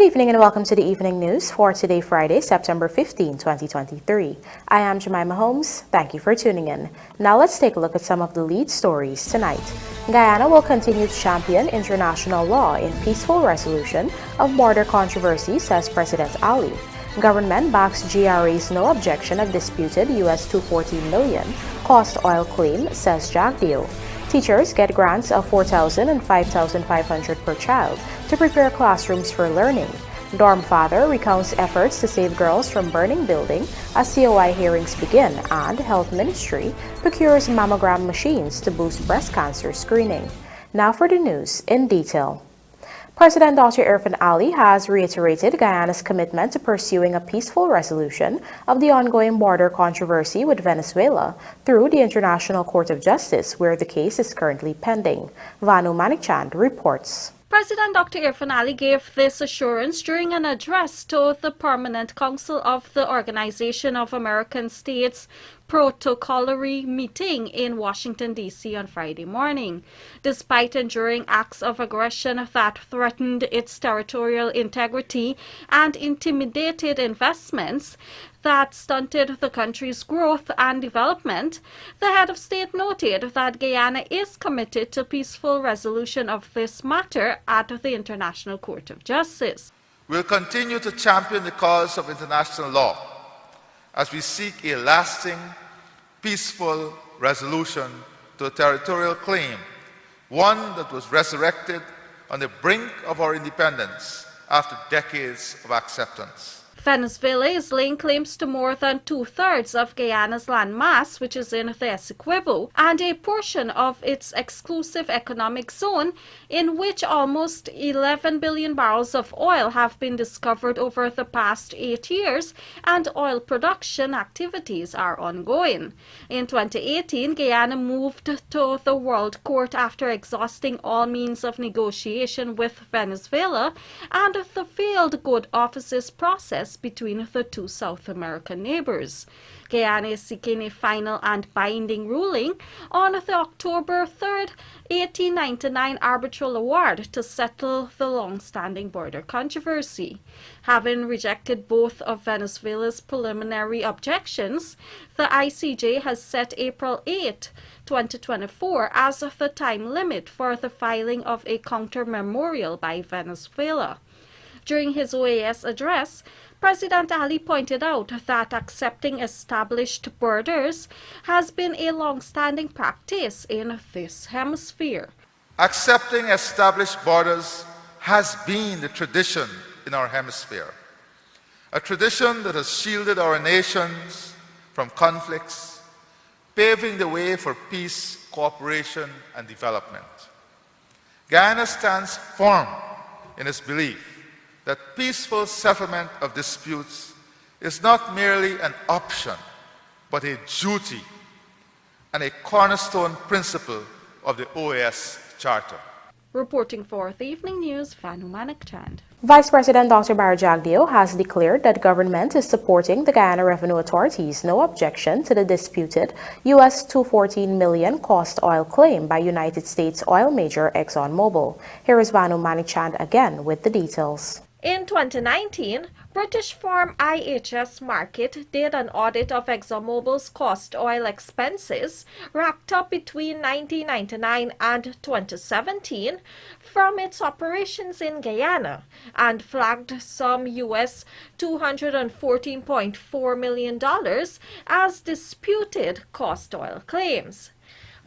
evening and welcome to the evening news for today, Friday, September 15, 2023. I am Jemima Holmes. Thank you for tuning in. Now let's take a look at some of the lead stories tonight. Guyana will continue to champion international law in peaceful resolution of border controversy, says President Ali. Government backs GRA's no objection of disputed US $214 million cost oil claim, says JAGDEO. Teachers get grants of $4,000 and $5,500 per child to prepare classrooms for learning. Dorm father recounts efforts to save girls from burning building as COI hearings begin, and Health Ministry procures mammogram machines to boost breast cancer screening. Now for the news in detail. President Dr. Irfaan Ali has reiterated Guyana's commitment to pursuing a peaceful resolution of the ongoing border controversy with Venezuela through the International Court of Justice, where the case is currently pending. Vanu Manikchand reports. President Dr. Irfaan Ali gave this assurance during an address to the Permanent Council of the Organization of American States protocolary meeting in Washington, D.C. on Friday morning. Despite enduring acts of aggression that threatened its territorial integrity and intimidated investments that stunted the country's growth and development, the head of state noted that Guyana is committed to peaceful resolution of this matter at the International Court of Justice. We'll continue to champion the cause of international law as we seek a lasting, peaceful resolution to a territorial claim, one that was resurrected on the brink of our independence after decades of acceptance. Venezuela is laying claims to more than two-thirds of Guyana's landmass, which is in the Essequibo, and a portion of its exclusive economic zone, in which almost 11 billion barrels of oil have been discovered over the past 8 years, and oil production activities are ongoing. In 2018, Guyana moved to the World Court after exhausting all means of negotiation with Venezuela and the failed good offices process between the two South American neighbors. Guyana is seeking a final and binding ruling on the October 3, 1899 arbitral award to settle the long-standing border controversy. Having rejected both of Venezuela's preliminary objections, the ICJ has set April 8, 2024 as the time limit for the filing of a counter-memorial by Venezuela. During his OAS address, President Ali pointed out that accepting established borders has been a long-standing practice in this hemisphere. Accepting established borders has been the tradition in our hemisphere, a tradition that has shielded our nations from conflicts, paving the way for peace, cooperation, and development. Guyana stands firm in its belief that peaceful settlement of disputes is not merely an option, but a duty and a cornerstone principle of the OAS Charter. Reporting for the Evening News, Vanu Manikchand. Vice President Dr. JAGDEO has declared that government is supporting the Guyana Revenue Authority's no objection to the disputed US $214 million cost oil claim by United States oil major ExxonMobil. Here is Vanu Manikchand again with the details. In 2019, British firm IHS Markit did an audit of ExxonMobil's cost oil expenses racked up between 1999 and 2017 from its operations in Guyana and flagged some US $214.4 million as disputed cost oil claims.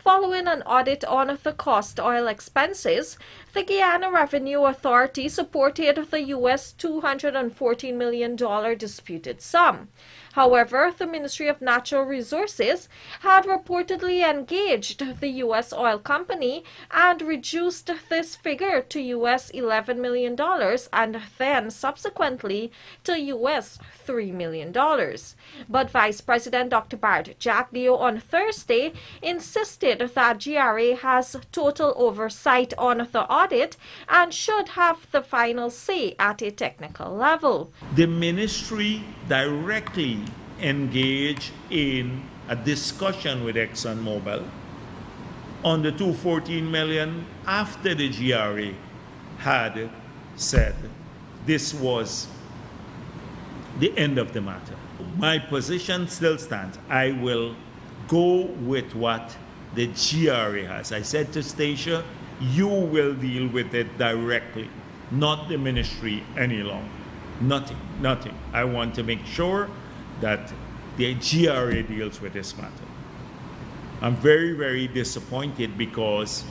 Following an audit on the cost oil expenses, the Guyana Revenue Authority supported the US $214 million disputed sum. However, the Ministry of Natural Resources had reportedly engaged the U.S. oil company and reduced this figure to US $11 million and then subsequently to US $3 million. But Vice President Dr. JAGDEO on Thursday insisted that GRA has total oversight on the audit and should have the final say at a technical level. The ministry directly engaged in a discussion with ExxonMobil on the $214 million after the GRA had said this was the end of the matter. My position still stands. I will go with what the GRA has. I said to Stacia, you will deal with it directly, not the ministry any longer. Nothing. I want to make sure that the GRA deals with this matter. I'm very, very disappointed because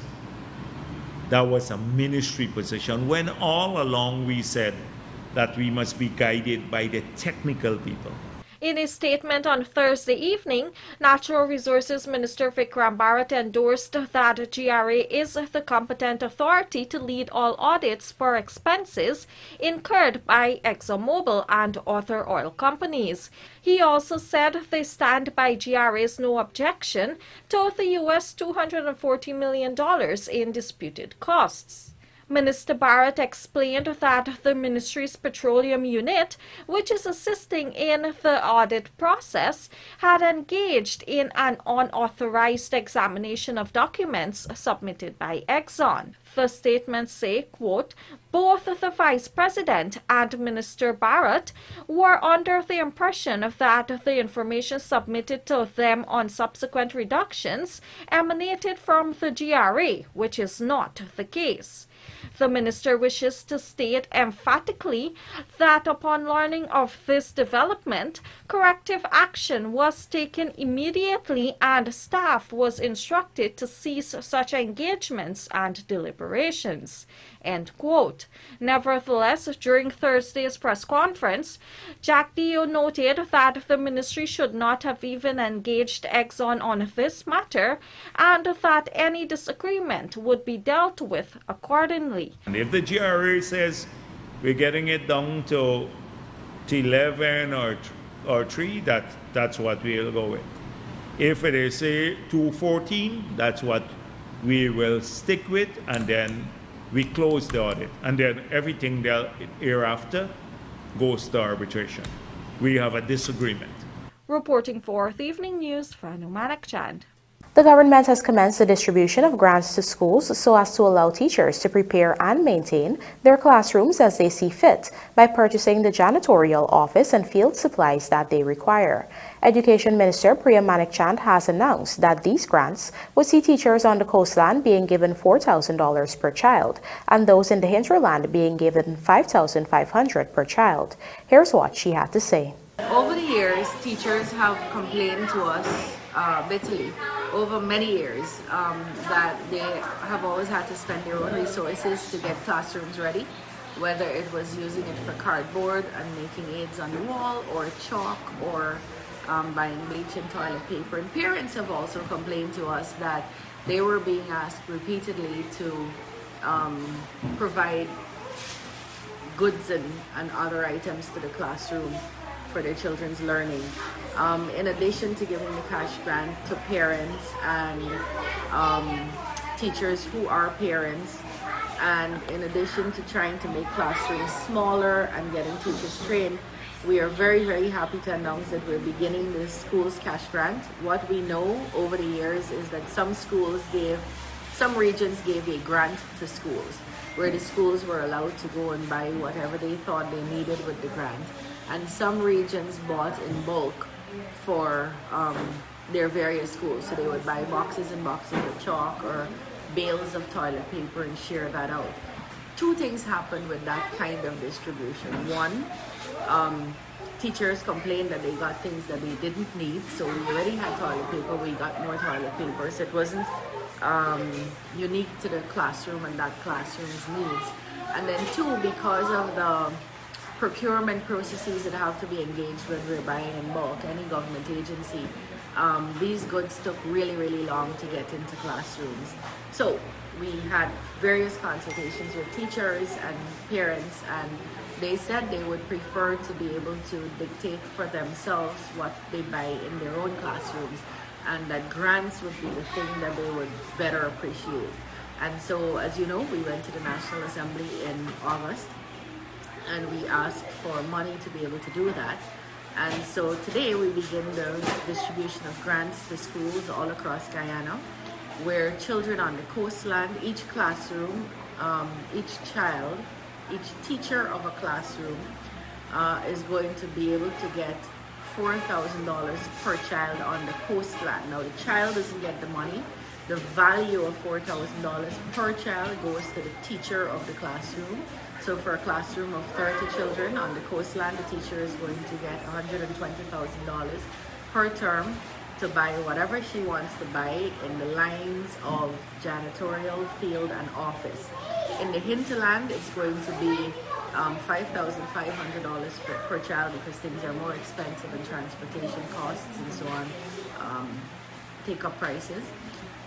that was a ministry position when all along we said that we must be guided by the technical people. In a statement on Thursday evening, Natural Resources Minister Vikram Bharat endorsed that GRA is the competent authority to lead all audits for expenses incurred by ExxonMobil and other oil companies. He also said they stand by GRA's no objection to the US $240 million in disputed costs. Minister Bharat explained that the ministry's petroleum unit, which is assisting in the audit process, had engaged in an unauthorized examination of documents submitted by Exxon. The statements say, quote, both the Vice President and Minister Bharat were under the impression that the information submitted to them on subsequent reductions emanated from the GRA, which is not the case. The minister wishes to state emphatically that upon learning of this development, corrective action was taken immediately and staff was instructed to cease such engagements and deliberations. End quote. Nevertheless, during Thursday's press conference, JAGDEO noted that the ministry should not have even engaged Exxon on this matter and that any disagreement would be dealt with accordingly. And if the GRA says we're getting it down to 11 or 3, that's what we'll go with. If it is say 214, that's what we will stick with, and then we close the audit, and then everything thereafter goes to arbitration. We have a disagreement. Reporting for the Evening News, Fanu Manakchand. The government has commenced the distribution of grants to schools so as to allow teachers to prepare and maintain their classrooms as they see fit by purchasing the janitorial, office, and field supplies that they require. Education Minister Priya Manikchand has announced that these grants would see teachers on the coastland being given $4,000 per child and those in the hinterland being given $5,500 per child. Here's what she had to say. Over the years, teachers have complained to us bitterly over many years that they have always had to spend their own resources to get classrooms ready, whether it was using it for cardboard and making aids on the wall, or chalk, or buying bleach and toilet paper. And parents have also complained to us that they were being asked repeatedly to provide goods and other items to the classroom for their children's learning. In addition to giving the cash grant to parents and teachers who are parents, and in addition to trying to make classrooms smaller and getting teachers trained, we are very, very happy to announce that we're beginning the school's cash grant. What we know over the years is that some regions gave a grant to schools, where the schools were allowed to go and buy whatever they thought they needed with the grant. And some regions bought in bulk for their various schools. So they would buy boxes and boxes of chalk or bales of toilet paper and share that out. Two things happened with that kind of distribution. One, teachers complained that they got things that they didn't need. So we already had toilet paper, we got more toilet paper. So it wasn't unique to the classroom and that classroom's needs. And then two, because of the procurement processes that have to be engaged when we're buying in bulk, any government agency, these goods took really, really long to get into classrooms. So we had various consultations with teachers and parents, and they said they would prefer to be able to dictate for themselves what they buy in their own classrooms, and that grants would be the thing that they would better appreciate. And so, as you know, we went to the National Assembly in August, and we asked for money to be able to do that. And so today we begin the distribution of grants to schools all across Guyana, where children on the coastland, each classroom, each child each teacher of a classroom is going to be able to get $4,000 per child on the coastline. Now the child doesn't get the money. The value of $4,000 per child goes to the teacher of the classroom. So for a classroom of 30 children on the coastline, the teacher is going to get $120,000 per term to buy whatever she wants to buy in the lines of janitorial, field, and office. In the hinterland, it's going to be $5,500 per child because things are more expensive and transportation costs and so on take up prices.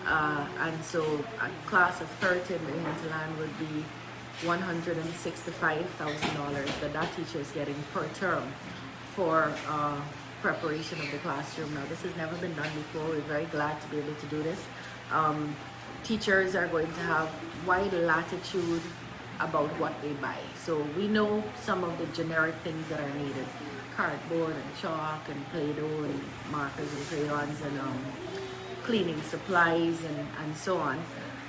And so a class of 30 in the hinterland would be $165,000 that teacher is getting per term for preparation of the classroom. Now this has never been done before. We're very glad to be able to do this. Teachers are going to have wide latitude about what they buy. So we know some of the generic things that are needed: cardboard and chalk and Play-Doh and markers and crayons and cleaning supplies and so on.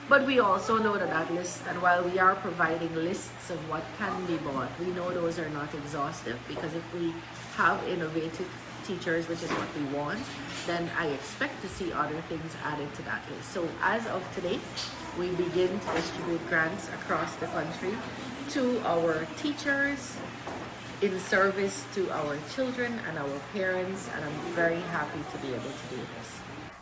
But we also know that list, and while we are providing lists of what can be bought, we know those are not exhaustive, because if we have innovative teachers, which is what we want, then I expect to see other things added to that list. So as of today, we begin to distribute grants across the country to our teachers in service to our children and our parents, and I'm very happy to be able to do this.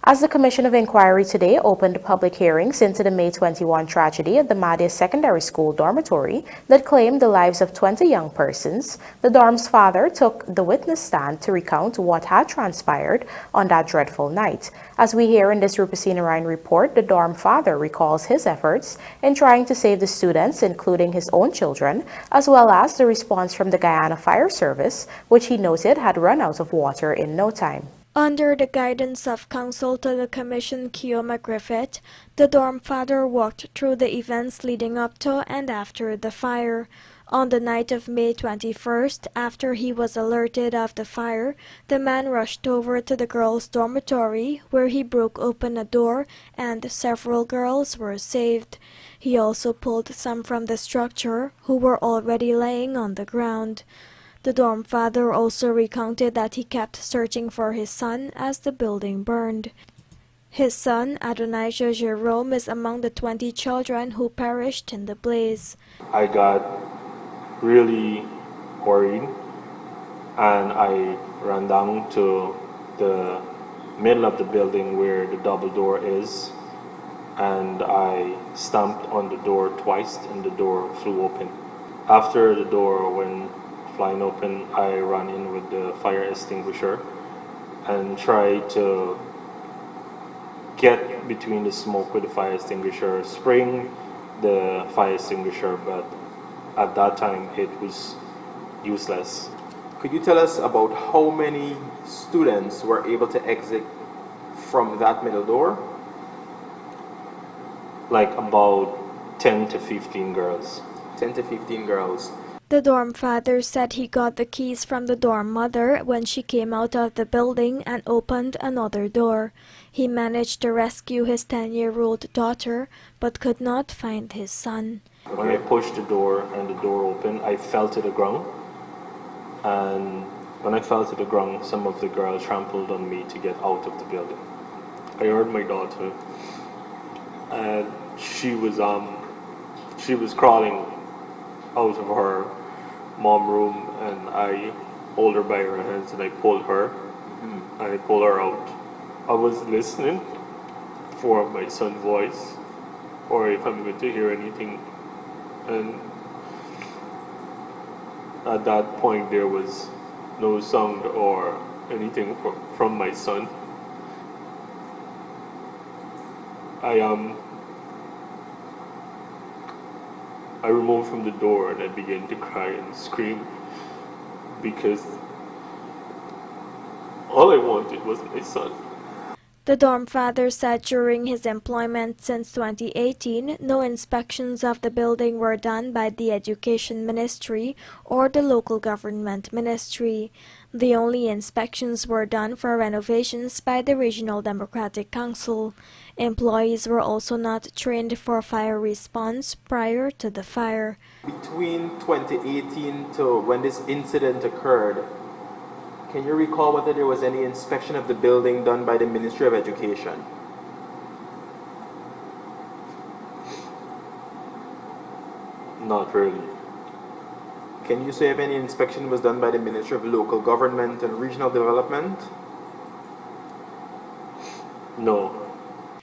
As the Commission of Inquiry today opened public hearings into the May 21 tragedy at the Madea Secondary School dormitory that claimed the lives of 20 young persons, the dorm's father took the witness stand to recount what had transpired on that dreadful night. As we hear in this Rupesina Ryan report, the dorm father recalls his efforts in trying to save the students, including his own children, as well as the response from the Guyana Fire Service, which he noted had run out of water in no time. Under the guidance of Counsel to the Commission Keoma Griffith, the dorm father walked through the events leading up to and after the fire. On the night of May 21st, after he was alerted of the fire, the man rushed over to the girls' dormitory, where he broke open a door and several girls were saved. He also pulled some from the structure who were already laying on the ground. The dorm father also recounted that he kept searching for his son as the building burned. His son, Adonijah Jerome, is among the 20 children who perished in the blaze. I got really worried and I ran down to the middle of the building where the double door is, and I stamped on the door twice and the door flew open. After the door went flying open, I ran in with the fire extinguisher and tried to get between the smoke with the fire extinguisher, spraying the fire extinguisher, but at that time it was useless. Could you tell us about how many students were able to exit from that middle door? Like about 10 to 15 girls. 10 to 15 girls. The dorm father said he got the keys from the dorm mother when she came out of the building and opened another door. He managed to rescue his 10-year-old daughter, but could not find his son. When I pushed the door and the door opened, I fell to the ground. And when I fell to the ground, some of the girls trampled on me to get out of the building. I heard my daughter, and she was crawling out of her mom room, and I hold her by her hands and I pulled her, and I pulled her out. I was listening for my son's voice, or if I'm going to hear anything, and at that point there was no sound or anything from my son. I removed from the door and I began to cry and scream because all I wanted was my son. The dorm father said during his employment since 2018, no inspections of the building were done by the Education Ministry or the local government ministry. The only inspections were done for renovations by the Regional Democratic Council. Employees were also not trained for fire response prior to the fire. Between 2018 to when this incident occurred, can you recall whether there was any inspection of the building done by the Ministry of Education? Not really. Can you say if any inspection was done by the Ministry of Local Government and Regional Development? No.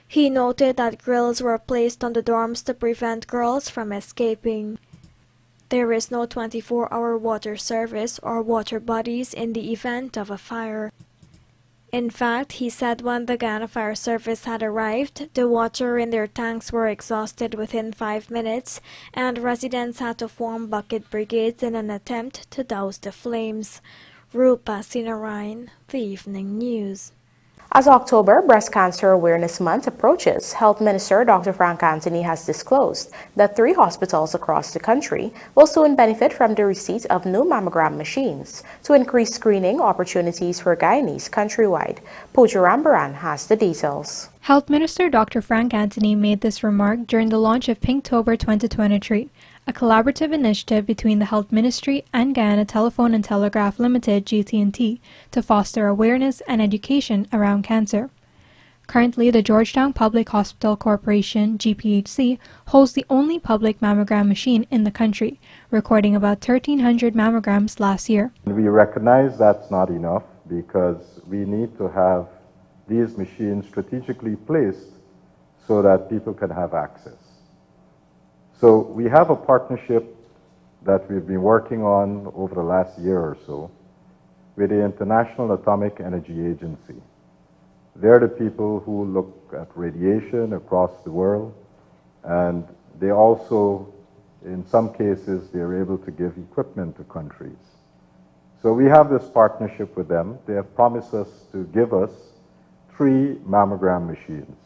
He noted that grills were placed on the dorms to prevent girls from escaping. There is no 24-hour water service or water bodies in the event of a fire. In fact, he said when the Guyana Fire Service had arrived, the water in their tanks were exhausted within 5 minutes, and residents had to form bucket brigades in an attempt to douse the flames. Rupa Sinarayan, The Evening News. As October Breast Cancer Awareness Month approaches, Health Minister Dr. Frank Anthony has disclosed that 3 hospitals across the country will soon benefit from the receipt of new mammogram machines to increase screening opportunities for Guyanese countrywide. Pooja Rambaran has the details. Health Minister Dr. Frank Anthony made this remark during the launch of Pinktober 2023, a collaborative initiative between the Health Ministry and Guyana Telephone and Telegraph Limited (GT&T) to foster awareness and education around cancer. Currently, the Georgetown Public Hospital Corporation (GPHC) holds the only public mammogram machine in the country, recording about 1,300 mammograms last year. We recognize that's not enough because we need to have these machines strategically placed so that people can have access. So we have a partnership that we've been working on over the last year or so with the International Atomic Energy Agency. They're the people who look at radiation across the world, and they also, in some cases, they're able to give equipment to countries. So we have this partnership with them. They have promised us to give us 3 mammogram machines.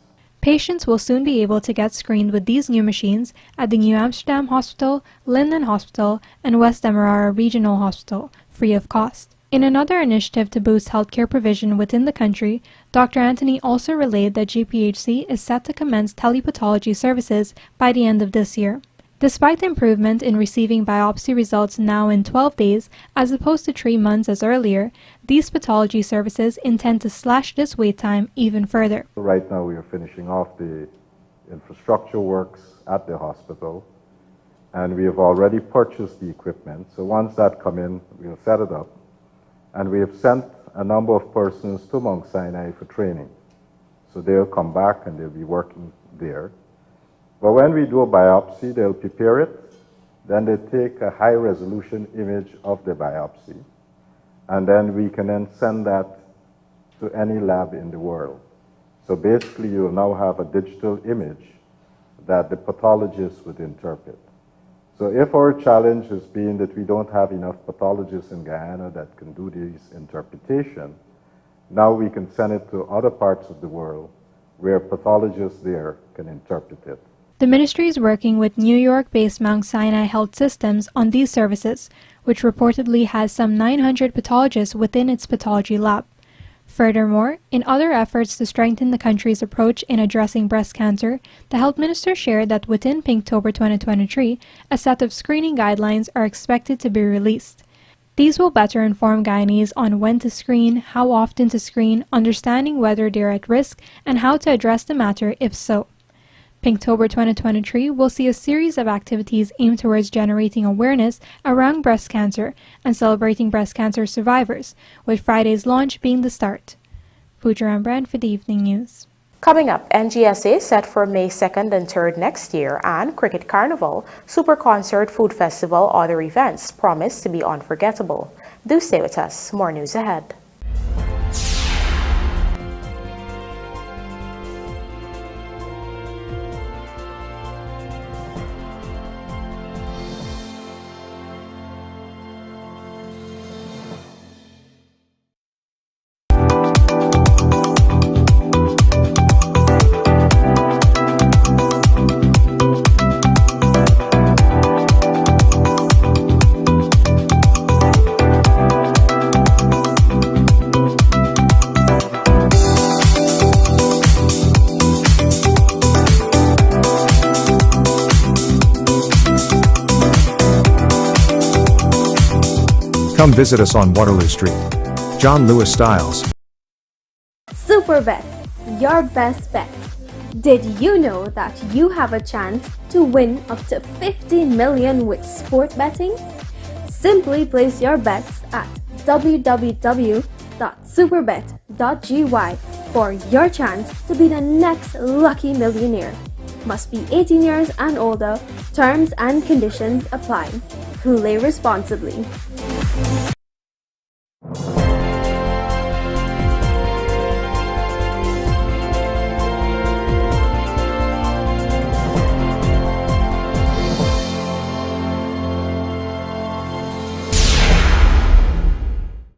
Patients will soon be able to get screened with these new machines at the New Amsterdam Hospital, Linden Hospital, and West Demerara Regional Hospital, free of cost. In another initiative to boost healthcare provision within the country, Dr. Anthony also relayed that GPHC is set to commence telepathology services by the end of this year. Despite the improvement in receiving biopsy results now in 12 days, as opposed to 3 months as earlier, these pathology services intend to slash this wait time even further. Right now we are finishing off the infrastructure works at the hospital, and we have already purchased the equipment. So once that comes in, we'll set it up. And we have sent a number of persons to Mount Sinai for training. So they'll come back and they'll be working there. But when we do a biopsy, they'll prepare it, then they take a high-resolution image of the biopsy, and then we can then send that to any lab in the world. So basically, you will now have a digital image that the pathologist would interpret. So if our challenge has been that we don't have enough pathologists in Guyana that can do these interpretation, now we can send it to other parts of the world where pathologists there can interpret it. The ministry is working with New York-based Mount Sinai Health Systems on these services, which reportedly has some 900 pathologists within its pathology lab. Furthermore, in other efforts to strengthen the country's approach in addressing breast cancer, the health minister shared that within Pinktober 2023, a set of screening guidelines are expected to be released. These will better inform Guyanese on when to screen, how often to screen, understanding whether they are at risk, and how to address the matter if so. Pinktober 2023 will see a series of activities aimed towards generating awareness around breast cancer and celebrating breast cancer survivors, with Friday's launch being the start. Pooja Rambaran for the Evening News. Coming up, NGSA set for May 2nd and 3rd next year, and Cricket Carnival, Super Concert, Food Festival, other events promise to be unforgettable. Do stay with us. More news ahead. Come visit us on Waterloo Street. John Lewis Styles. Superbet, your best bet. Did you know that you have a chance to win up to 15 million with sport betting? Simply place your bets at www.superbet.gy for your chance to be the next lucky millionaire. Must be 18 years and older. Terms and conditions apply. Play responsibly.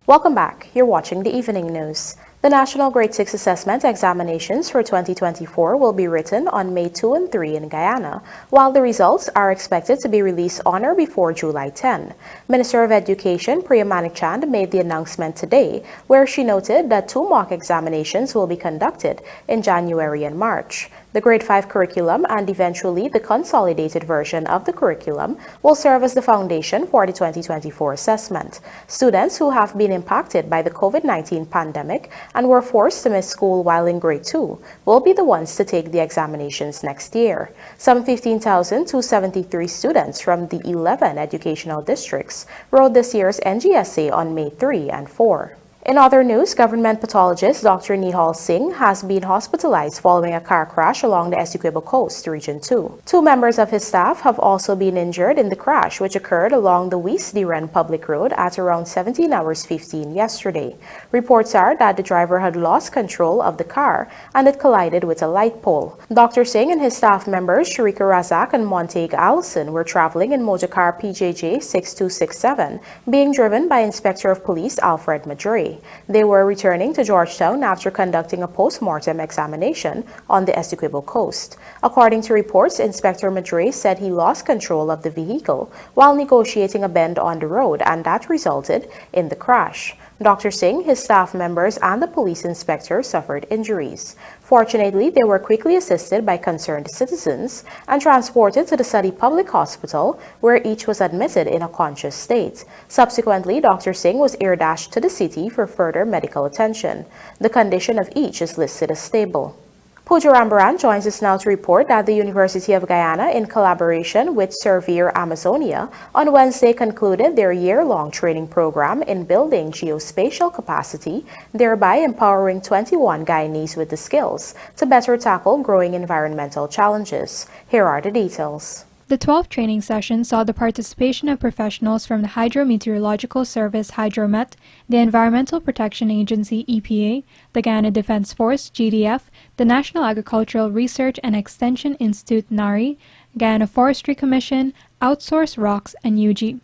Welcome back. You're watching the Evening News. The National Grade 6 Assessment Examinations for 2024 will be written on May 2 and 3 in Guyana, while the results are expected to be released on or before July 10. Minister of Education Priya Manikchand made the announcement today, where she noted that 2 mock examinations will be conducted in January and March. The Grade 5 curriculum and eventually the consolidated version of the curriculum will serve as the foundation for the 2024 assessment. Students who have been impacted by the COVID-19 pandemic and were forced to miss school while in Grade 2 will be the ones to take the examinations next year. Some 15,273 students from the 11 educational districts wrote this year's NGSA on May 3 and 4. In other news, government pathologist Dr. NO-OBJECTION Singh has been hospitalized following a car crash along the Essequibo Coast, Region 2. 2 members of his staff have also been injured in the crash, which occurred along the West-Diren Public Road at around 17 hours 15 yesterday. Reports are that the driver had lost control of the car and it collided with a light pole. Dr. Singh and his staff members, Sharika Razak and Montague Allison, were traveling in motorcar PJJ 6267, being driven by Inspector of Police Alfred Madre. They were returning to Georgetown after conducting a post-mortem examination on the Essequibo Coast. According to reports, Inspector Madre said he lost control of the vehicle while negotiating a bend on the road, and that resulted in the crash. Dr. Singh, his staff members, and the police inspector suffered injuries. Fortunately, they were quickly assisted by concerned citizens and transported to the Sadi Public Hospital, where each was admitted in a conscious state. Subsequently, Dr. Singh was air-dashed to the city for further medical attention. The condition of each is listed as stable. Pooja Rambaran joins us now to report that the University of Guyana, in collaboration with Servier Amazonia, on Wednesday concluded their year-long training program in building geospatial capacity, thereby empowering 21 Guyanese with the skills to better tackle growing environmental challenges. Here are the details. The 12th training session saw the participation of professionals from the Hydrometeorological Service Hydromet, the Environmental Protection Agency EPA, the Guyana Defense Force GDF, the National Agricultural Research and Extension Institute NARI, Guyana Forestry Commission, Outsource Rocks, and UG.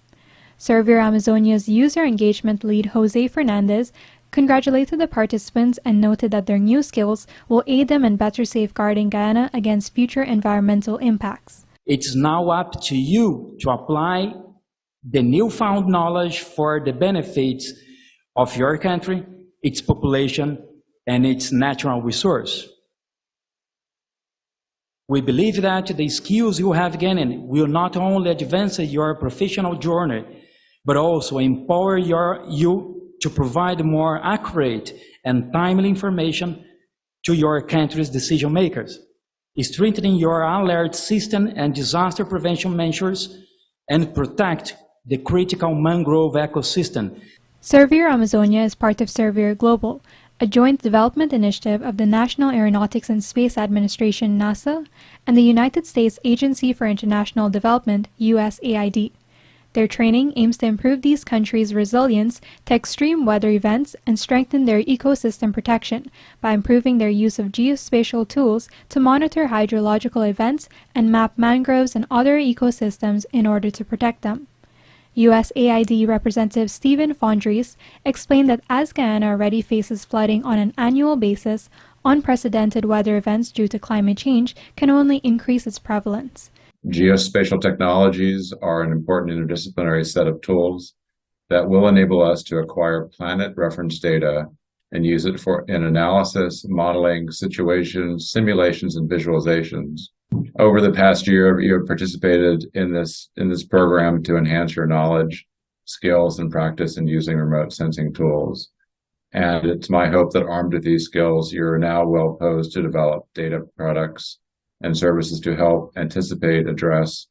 Servier Amazonia's user engagement lead Jose Fernandez congratulated the participants and noted that their new skills will aid them in better safeguarding Guyana against future environmental impacts. It's now up to you to apply the newfound knowledge for the benefits of your country, its population, and its natural resource. We believe that the skills you have gained will not only advance your professional journey, but also empower you to provide more accurate and timely information to your country's decision makers, strengthening your alert system and disaster prevention measures, and protect the critical mangrove ecosystem. Servier Amazonia is part of Servier Global, a joint development initiative of the National Aeronautics and Space Administration NASA and the United States Agency for International Development USAID. Their training aims to improve these countries' resilience to extreme weather events and strengthen their ecosystem protection by improving their use of geospatial tools to monitor hydrological events and map mangroves and other ecosystems in order to protect them. USAID Representative Stephen Fondries explained that as Guyana already faces flooding on an annual basis, unprecedented weather events due to climate change can only increase its prevalence. Geospatial technologies are an important interdisciplinary set of tools that will enable us to acquire planet reference data and use it in analysis, modeling, situations, simulations, and visualizations. Over the past year, you have participated in this program to enhance your knowledge, skills and practice in using remote sensing tools. And it's my hope that armed with these skills, you're now well posed to develop data products and services to help anticipate, address,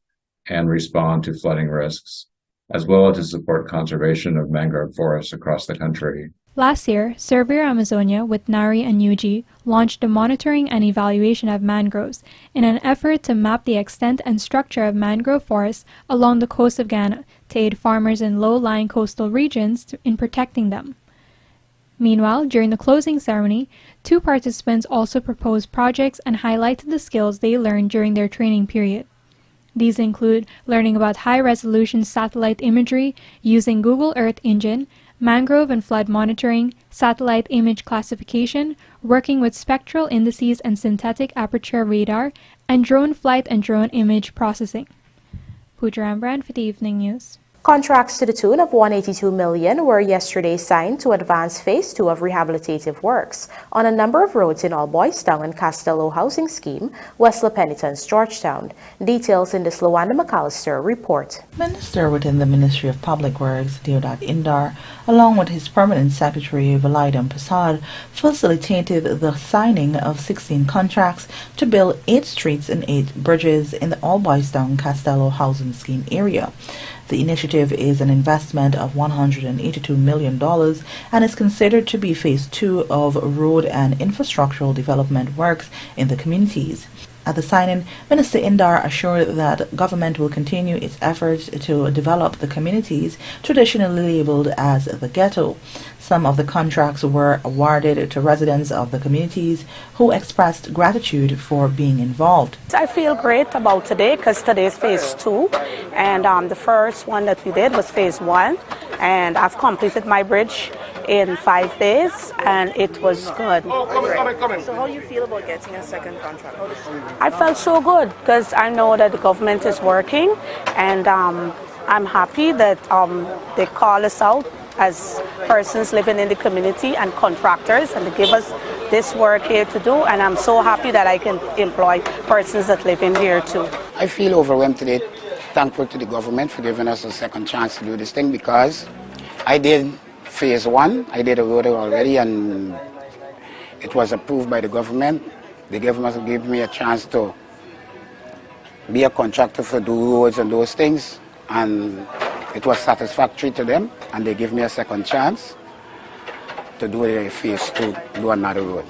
and respond to flooding risks, as well as to support conservation of mangrove forests across the country. Last year, Surveyor Amazonia with NARI and UG launched the monitoring and evaluation of mangroves in an effort to map the extent and structure of mangrove forests along the coast of Guyana to aid farmers in low-lying coastal regions in protecting them. Meanwhile, during the closing ceremony, 2 participants also proposed projects and highlighted the skills they learned during their training period. These include learning about high-resolution satellite imagery using Google Earth Engine, mangrove and flood monitoring, satellite image classification, working with spectral indices and synthetic aperture radar, and drone flight and drone image processing. Pooja Rembrandt for the Evening News. Contracts to the tune of $182 million were yesterday signed to advance Phase 2 of rehabilitative works on a number of roads in All Boys Town and Castello Housing Scheme, West La Penitence, Georgetown. Details in this Lawanda McAllister report. Minister within the Ministry of Public Works, Deodat Indar, along with his permanent secretary, Valaidam Prasad, facilitated the signing of 16 contracts to build 8 streets and 8 bridges in the All Boys Town Castello Housing Scheme area. The initiative is an investment of $182 million and is considered to be Phase 2 of road and infrastructural development works in the communities. At the signing, Minister Indar assured that government will continue its efforts to develop the communities traditionally labeled as the ghetto. Some of the contracts were awarded to residents of the communities who expressed gratitude for being involved. I feel great about today because today is Phase 2, and the first one that we did was Phase 1, and I've completed my bridge in 5 days, and it was good. So how do you feel about getting a second contract? I felt so good because I know that the government is working, and I'm happy that they call us out as persons living in the community and contractors, and they give us this work here to do, and I'm so happy that I can employ persons that live in here too. I feel overwhelmed today, thankful to the government for giving us a second chance to do this thing, because I did Phase 1, I did a road already, and it was approved by the government. The government gave me a chance to be a contractor for do roads and those things, and it was satisfactory to them, and they gave me a second chance to do a Phase 2, do another road.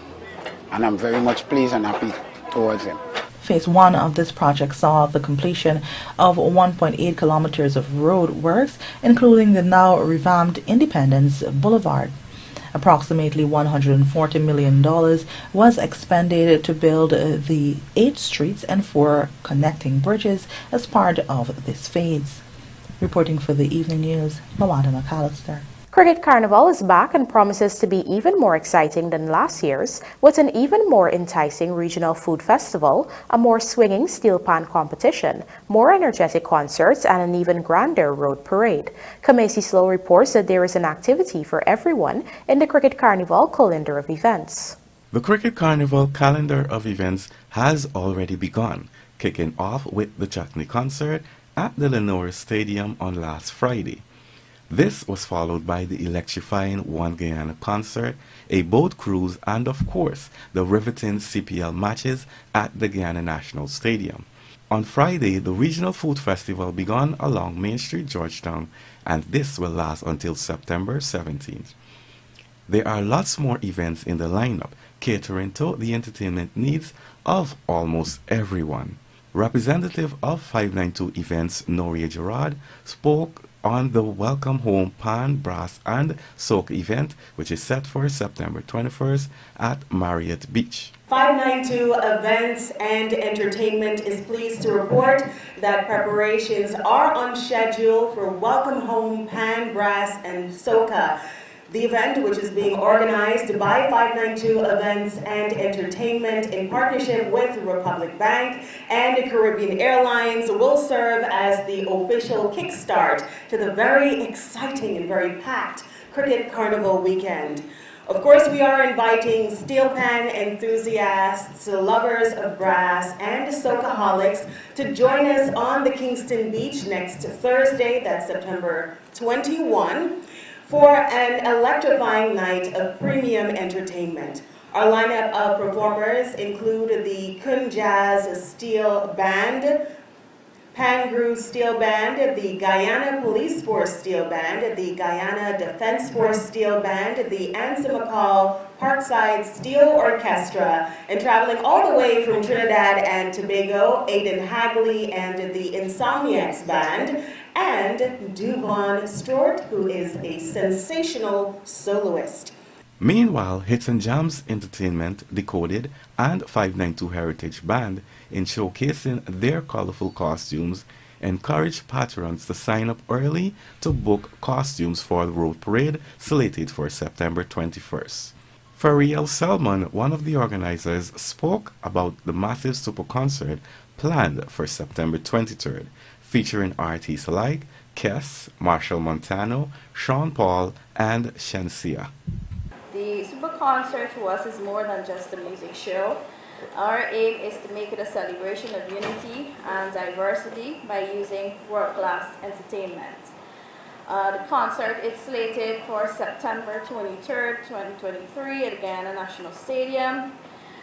And I'm very much pleased and happy towards them. Phase 1 of this project saw the completion of 1.8 kilometers of road works, including the now revamped Independence Boulevard. Approximately $140 million was expended to build the 8 streets and 4 connecting bridges as part of this phase. Reporting for the Evening News, Lawanda McAllister. Cricket Carnival is back and promises to be even more exciting than last year's, with an even more enticing regional food festival, a more swinging steel pan competition, more energetic concerts, and an even grander road parade. Kamesi Slow reports that there is an activity for everyone in the Cricket Carnival calendar of events. The Cricket Carnival calendar of events has already begun, kicking off with the Chutney concert at the Lenore Stadium on last Friday. This was followed by the electrifying One Guyana concert, a boat cruise, and of course, the riveting CPL matches at the Guyana National Stadium. On Friday, the Regional Food Festival began along Main Street, Georgetown, and this will last until September 17th. There are lots more events in the lineup, catering to the entertainment needs of almost everyone. Representative of 592 Events, Noria Gerard, spoke on the Welcome Home Pan, Brass and Soak event, which is set for September 21st at Marriott Beach. 592 Events and Entertainment is pleased to report that preparations are on schedule for Welcome Home Pan, Brass and Soca. The event, which is being organized by 592 Events and Entertainment in partnership with Republic Bank and Caribbean Airlines, will serve as the official kickstart to the very exciting and very packed Cricket Carnival weekend. Of course, we are inviting steel pan enthusiasts, lovers of brass, and socaaholics to join us on the Kingston Beach next Thursday, that's September 21, for an electrifying night of premium entertainment. Our lineup of performers include the Kun Jazz Steel Band, Pangru Steel Band, the Guyana Police Force Steel Band, the Guyana Defense Force Steel Band, the Anson McCall Parkside Steel Orchestra, and traveling all the way from Trinidad and Tobago, Aidan Hagley and the Insomniacs Band, and Duvon Stewart, who is a sensational soloist. Meanwhile, Hits and Jams Entertainment, Decoded, and 592 Heritage Band, in showcasing their colorful costumes, encourage patrons to sign up early to book costumes for the road parade slated for September 21st. Fariel Selman, one of the organizers, spoke about the massive super concert planned for September 23rd, featuring artists like Kess, Marshall Montano, Sean Paul, and Shensia. The super concert to us is more than just a music show. Our aim is to make it a celebration of unity and diversity by using world-class entertainment. The concert is slated for September 23rd, 2023 at Guyana National Stadium.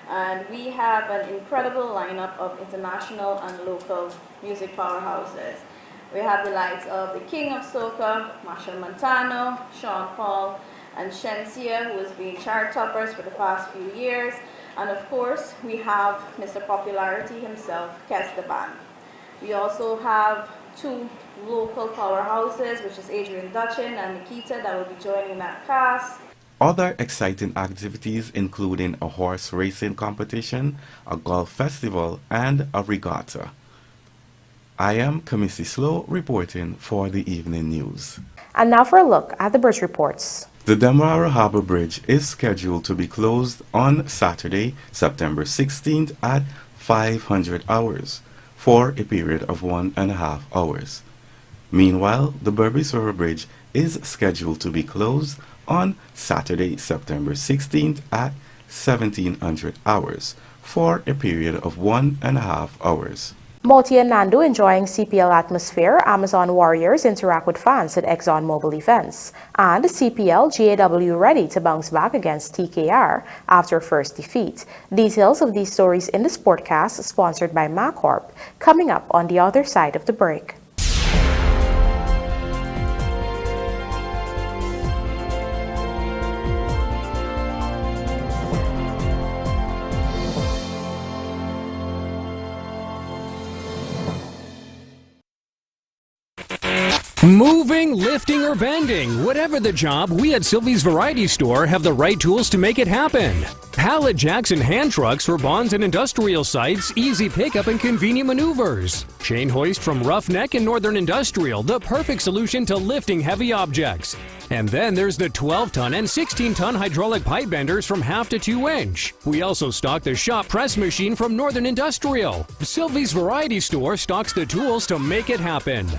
And we have an incredible lineup of international and local music powerhouses. We have the likes of the King of Soca, Marshall Montano, Sean Paul, and Shensia, who has been chart toppers for the past few years. And of course, we have Mr. Popularity himself, Kes the Band. We also have two local powerhouses, which is Adrian Dutchin and Nikita, that will be joining that cast. Other exciting activities including a horse racing competition, a golf festival, and a regatta. I am Kamisi Slow reporting for the evening news. And now for a look at the bridge reports. The Demerara Harbour Bridge is scheduled to be closed on Saturday, September 16th at 500 hours for a period of 1.5 hours. Meanwhile, the Berbice River Bridge is scheduled to be closed on Saturday, September 16th at 1700 hours for a period of 1.5 hours. Moti and Nandu enjoying CPL atmosphere. Amazon Warriors interact with fans at ExxonMobil events. And CPL GAW ready to bounce back against TKR after first defeat. Details of these stories in the Sportcast, sponsored by MacCorp, coming up on the other side of the break. Moving, lifting, or bending, whatever the job, we at Sylvie's Variety Store have the right tools to make it happen. Pallet jacks and hand trucks for bonds and industrial sites, easy pickup and convenient maneuvers. Chain hoist from Roughneck and Northern Industrial, the perfect solution to lifting heavy objects. And then there's the 12-ton and 16-ton hydraulic pipe benders from 1/2 to 2 inch. We also stock the shop press machine from Northern Industrial. Sylvie's Variety Store stocks the tools to make it happen.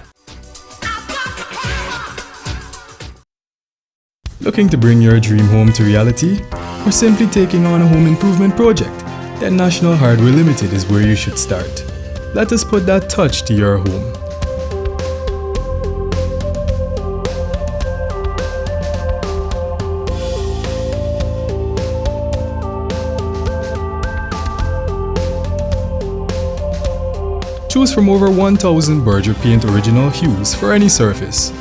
Looking to bring your dream home to reality? Or simply taking on a home improvement project? Then National Hardware Limited is where you should start. Let us put that touch to your home. Choose from over 1,000 Berger Paint original hues for any surface.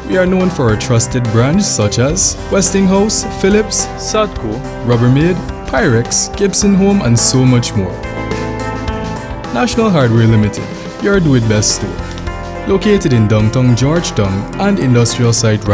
We are known for our trusted brands such as Westinghouse, Philips, Sadco, Rubbermaid, Pyrex, Gibson Home, and so much more. National Hardware Limited, your do-it-best store. Located in downtown Georgetown and industrial site